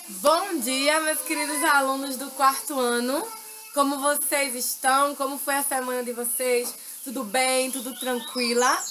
Bom dia, meus queridos alunos do quarto ano. Como vocês estão? Como foi a semana de vocês? Tudo bem? Tudo tranquila?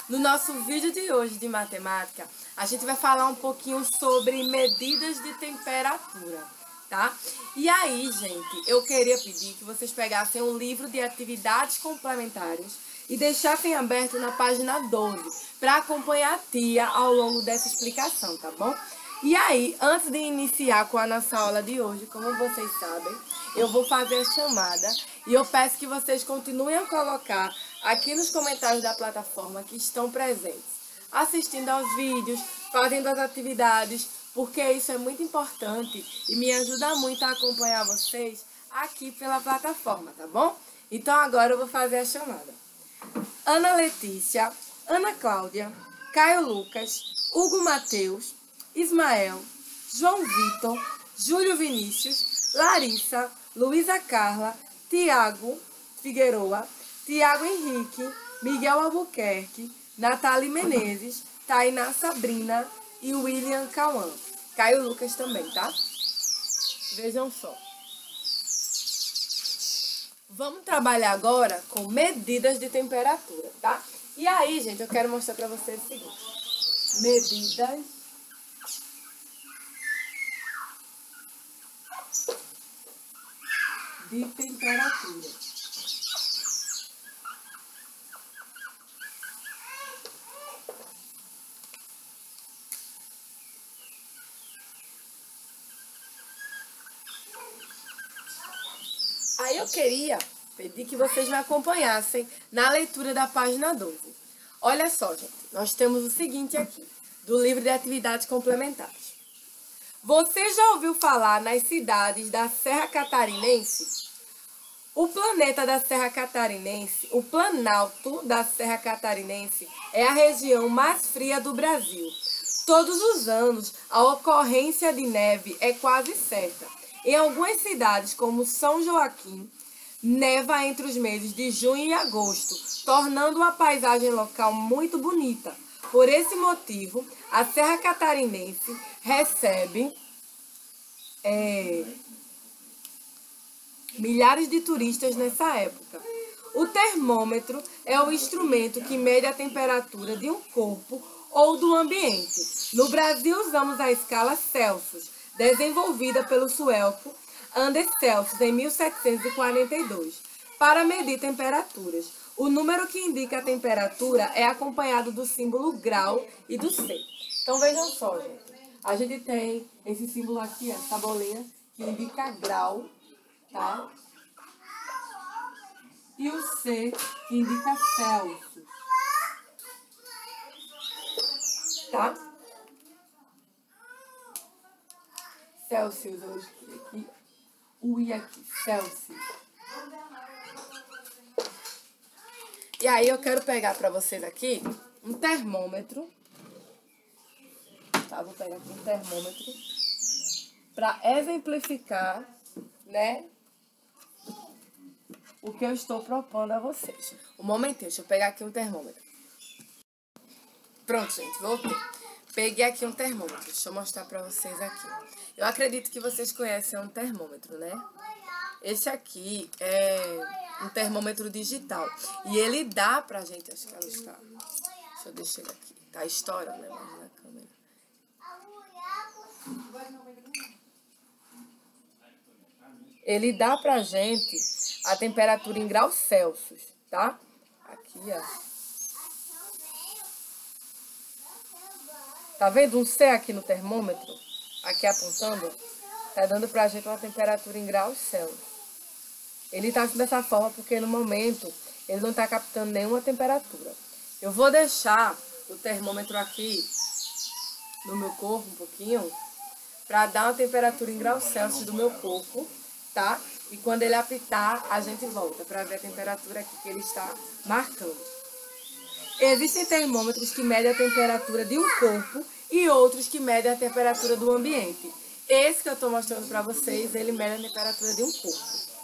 No nosso vídeo de hoje de matemática, a gente vai falar um pouquinho sobre medidas de temperatura, tá? E aí, gente, eu queria pedir que vocês pegassem um livro de atividades complementares e deixassem aberto na página 12 para acompanhar a tia ao longo dessa explicação, tá bom? E aí, antes de iniciar com a nossa aula de hoje, como vocês sabem, eu vou fazer a chamada e eu peço que vocês continuem a colocar aqui nos comentários da plataforma que estão presentes, assistindo aos vídeos, fazendo as atividades, porque isso é muito importante e me ajuda muito a acompanhar vocês aqui pela plataforma, tá bom? Então agora eu vou fazer a chamada. Ana Letícia, Ana Cláudia, Caio Lucas, Hugo Mateus, Ismael, João Vitor, Júlio Vinícius, Larissa, Luísa Carla, Tiago Figueroa, Tiago Henrique, Miguel Albuquerque, Nathalie Menezes, Tainá Sabrina e William Cauã. Caio Lucas também, tá? Vejam só. Vamos trabalhar agora com medidas de temperatura, tá? E aí, gente, eu quero mostrar pra vocês o seguinte. Medidas de temperatura. Aí eu queria pedir que vocês me acompanhassem na leitura da página 12. Olha só, gente, nós temos o seguinte aqui, do livro de atividades complementares. Você já ouviu falar nas cidades da Serra Catarinense? O planeta da Serra Catarinense, o Planalto da Serra Catarinense, é a região mais fria do Brasil. Todos os anos, a ocorrência de neve é quase certa. Em algumas cidades, como São Joaquim, neva entre os meses de junho e agosto, tornando a paisagem local muito bonita. Por esse motivo, a Serra Catarinense recebe milhares de turistas nessa época. O termômetro é o instrumento que mede a temperatura de um corpo ou do ambiente. No Brasil, usamos a escala Celsius, desenvolvida pelo sueco Anders Celsius em 1742, para medir temperaturas. O número que indica a temperatura é acompanhado do símbolo grau e do C. Então vejam só, gente. A gente tem esse símbolo aqui, essa bolinha, que indica grau, tá? E o C, que indica Celsius, tá? Celsius, eu escrevi aqui. O I aqui, Celsius. E aí eu quero pegar para vocês aqui um termômetro. Tá, vou pegar aqui um termômetro para exemplificar, né, o que eu estou propondo a vocês. Um momentinho, deixa eu pegar aqui um termômetro. Pronto, gente, voltei. Peguei aqui um termômetro, deixa eu mostrar para vocês aqui. Eu acredito que vocês conhecem um termômetro, né? Esse aqui é um termômetro digital. E ele dá pra gente, acho que ela está... Deixa eu deixar ele aqui. Tá estourando, né? Mais na câmera. Ele dá pra gente a temperatura em graus Celsius, tá? Aqui, ó. Tá vendo um C aqui no termômetro? Aqui apontando? Tá dando pra gente uma temperatura em graus Celsius. Ele tá assim dessa forma porque no momento ele não tá captando nenhuma temperatura. Eu vou deixar o termômetro aqui no meu corpo um pouquinho pra dar uma temperatura em graus Celsius do meu corpo, tá? E quando ele apitar, a gente volta pra ver a temperatura aqui que ele está marcando. Existem termômetros que medem a temperatura de um corpo e outros que medem a temperatura do ambiente. Esse que eu estou mostrando para vocês, ele mede a temperatura de um corpo.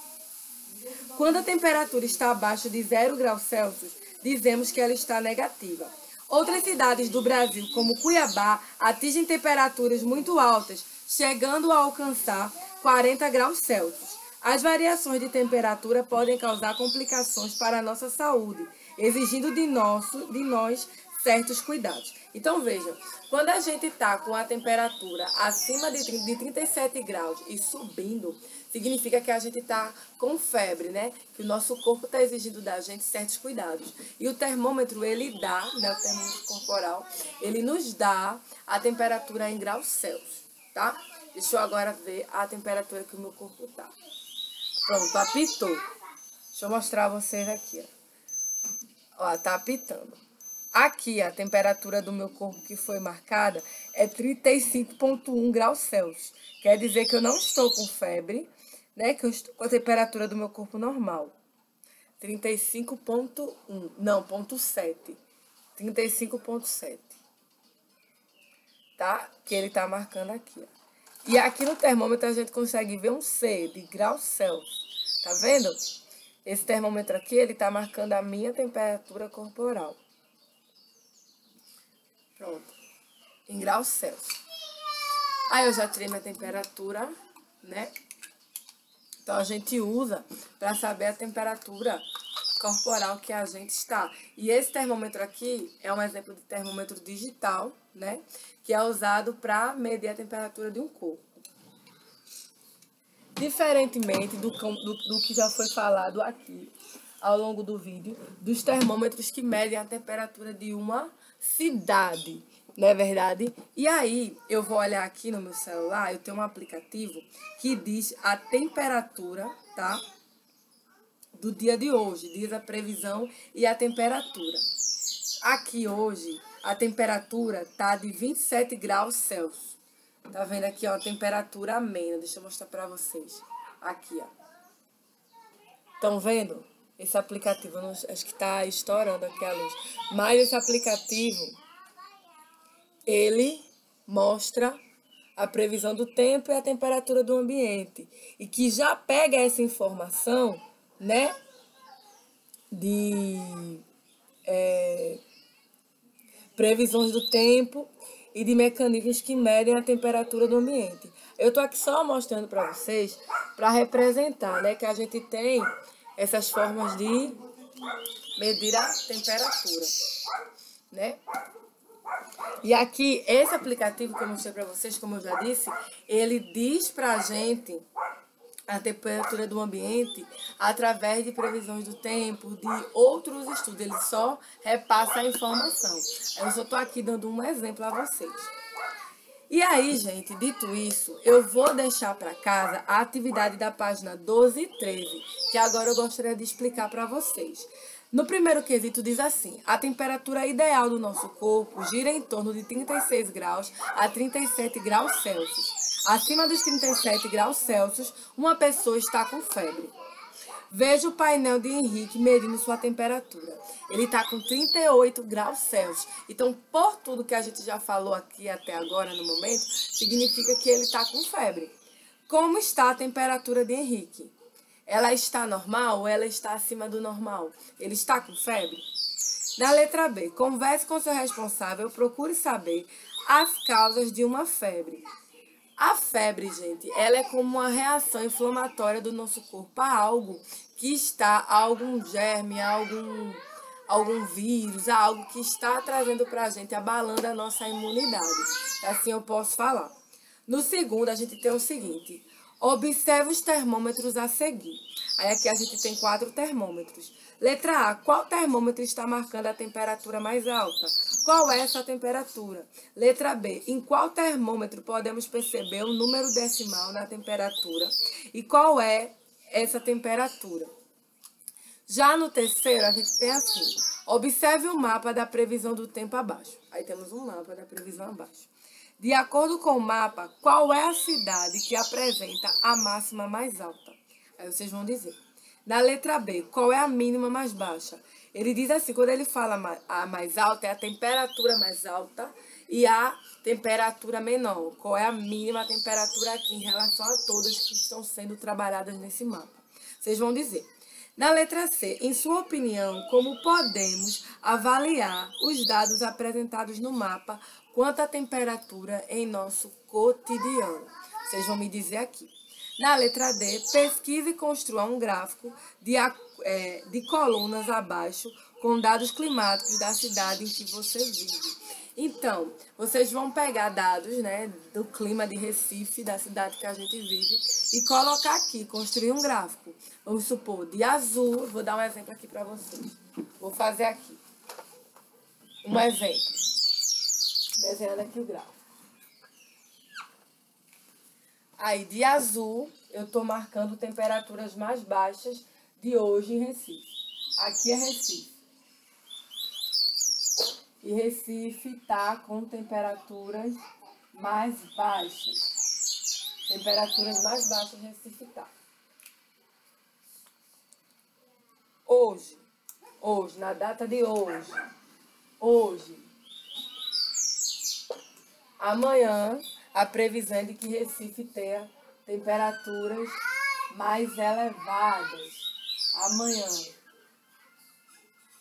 Quando a temperatura está abaixo de 0 graus Celsius, dizemos que ela está negativa. Outras cidades do Brasil, como Cuiabá, atingem temperaturas muito altas, chegando a alcançar 40 graus Celsius. As variações de temperatura podem causar complicações para a nossa saúde, exigindo de nós certos cuidados. Então, vejam, quando a gente está com a temperatura acima de 37 graus e subindo, significa que a gente está com febre, né? Que o nosso corpo está exigindo da gente certos cuidados. E o termômetro, ele dá, né? O termômetro corporal, ele nos dá a temperatura em graus Celsius, tá? Deixa eu agora ver a temperatura que o meu corpo tá. Pronto, apitou. Deixa eu mostrar a vocês aqui, ó. Ó, tá apitando. Aqui, a temperatura do meu corpo que foi marcada é 35,1 graus Celsius. Quer dizer que eu não estou com febre, né? Que eu estou com a temperatura do meu corpo normal. 35,1. Não, 0,7. 35,7. Tá? Que ele tá marcando aqui, ó. E aqui no termômetro a gente consegue ver um C de graus Celsius. Tá vendo? Esse termômetro aqui, ele tá marcando a minha temperatura corporal. Pronto. Em graus Celsius. Aí eu já tirei minha temperatura, né? Então a gente usa para saber a temperatura corporal que a gente está. E esse termômetro aqui é um exemplo de termômetro digital, né? Que é usado para medir a temperatura de um corpo. Diferentemente do que já foi falado aqui ao longo do vídeo, dos termômetros que medem a temperatura de uma cidade, não é verdade? E aí, eu vou olhar aqui no meu celular, eu tenho um aplicativo que diz a temperatura, tá? Do dia de hoje, diz a previsão e a temperatura. Aqui hoje, a temperatura tá de 27 graus Celsius. Tá vendo aqui, ó, a temperatura amena. Deixa eu mostrar pra vocês. Aqui, ó. Estão vendo? Esse aplicativo, acho que tá estourando aqui a luz. Mas esse aplicativo, ele mostra a previsão do tempo e a temperatura do ambiente. E que já pega essa informação, né, de previsões do tempo e de mecanismos que medem a temperatura do ambiente. Eu tô aqui só mostrando para vocês, para representar, né, que a gente tem essas formas de medir a temperatura, né? E aqui, esse aplicativo que eu mostrei para vocês, como eu já disse, ele diz pra gente a temperatura do ambiente através de previsões do tempo, de outros estudos. Ele só repassa a informação. Eu só tô aqui dando um exemplo a vocês. E aí, gente, dito isso, eu vou deixar para casa a atividade da página 12 e 13, que agora eu gostaria de explicar para vocês. No primeiro quesito diz assim: a temperatura ideal do nosso corpo gira em torno de 36 graus a 37 graus Celsius. Acima dos 37 graus Celsius, uma pessoa está com febre. Veja o painel de Henrique medindo sua temperatura. Ele está com 38 graus Celsius. Então, por tudo que a gente já falou aqui até agora, no momento, significa que ele está com febre. Como está a temperatura de Henrique? Ela está normal ou ela está acima do normal? Ele está com febre? Na letra B, converse com seu responsável, procure saber as causas de uma febre. A febre, gente, ela é como uma reação inflamatória do nosso corpo a algo que está, a algum germe, a algum vírus, a algo que está trazendo para a gente, abalando a nossa imunidade. Assim eu posso falar. No segundo, a gente tem o seguinte: observe os termômetros a seguir. Aí aqui a gente tem 4 termômetros. Letra A, qual termômetro está marcando a temperatura mais alta? Qual é essa temperatura? Letra B, em qual termômetro podemos perceber o número decimal na temperatura? E qual é essa temperatura? Já no terceiro, a gente tem assim: observe o mapa da previsão do tempo abaixo. Aí temos um mapa da previsão abaixo. De acordo com o mapa, qual é a cidade que apresenta a máxima mais alta? Aí vocês vão dizer. Na letra B, qual é a mínima mais baixa? Ele diz assim, quando ele fala a mais alta, é a temperatura mais alta e a temperatura menor. Qual é a mínima temperatura aqui em relação a todas que estão sendo trabalhadas nesse mapa? Vocês vão dizer. Na letra C, em sua opinião, como podemos avaliar os dados apresentados no mapa quanto à temperatura em nosso cotidiano? Vocês vão me dizer aqui. Na letra D, pesquise e construa um gráfico de colunas abaixo com dados climáticos da cidade em que você vive. Então, vocês vão pegar dados, né, do clima de Recife, da cidade que a gente vive, e colocar aqui, construir um gráfico. Vamos supor, de azul, vou dar um exemplo aqui para vocês. Vou fazer aqui um exemplo, desenhando aqui o gráfico. Aí, de azul, eu estou marcando temperaturas mais baixas de hoje em Recife. Aqui é Recife. E Recife está com temperaturas mais baixas. Temperaturas mais baixas Recife está. Hoje, na data de hoje, amanhã, a previsão é de que Recife tenha temperaturas mais elevadas. Amanhã.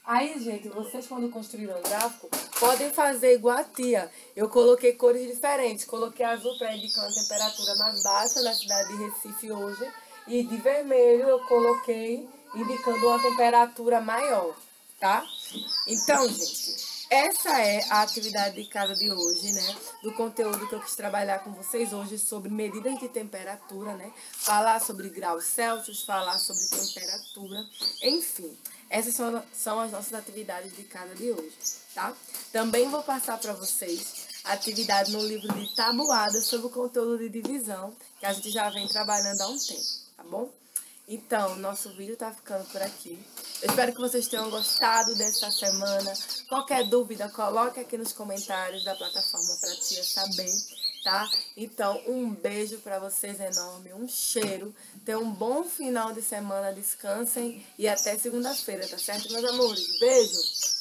Aí, gente, vocês quando construíram o gráfico, podem fazer igual a tia. Eu coloquei cores diferentes. Coloquei azul para indicar uma temperatura mais baixa na cidade de Recife hoje. E de vermelho eu coloquei indicando uma temperatura maior, tá? Então, gente, essa é a atividade de casa de hoje, né? Do conteúdo que eu quis trabalhar com vocês hoje sobre medidas de temperatura, né? Falar sobre graus Celsius, falar sobre temperatura, enfim. Essas são as nossas atividades de casa de hoje, tá? Também vou passar para vocês a atividade no livro de tabuada sobre o conteúdo de divisão, que a gente já vem trabalhando há um tempo, tá bom? Então, nosso vídeo tá ficando por aqui. Eu espero que vocês tenham gostado dessa semana. Qualquer dúvida, coloque aqui nos comentários da plataforma para a tia saber, tá? Então, um beijo para vocês enorme, um cheiro. Tenham um bom final de semana, descansem e até segunda-feira, tá certo, meus amores? Beijo!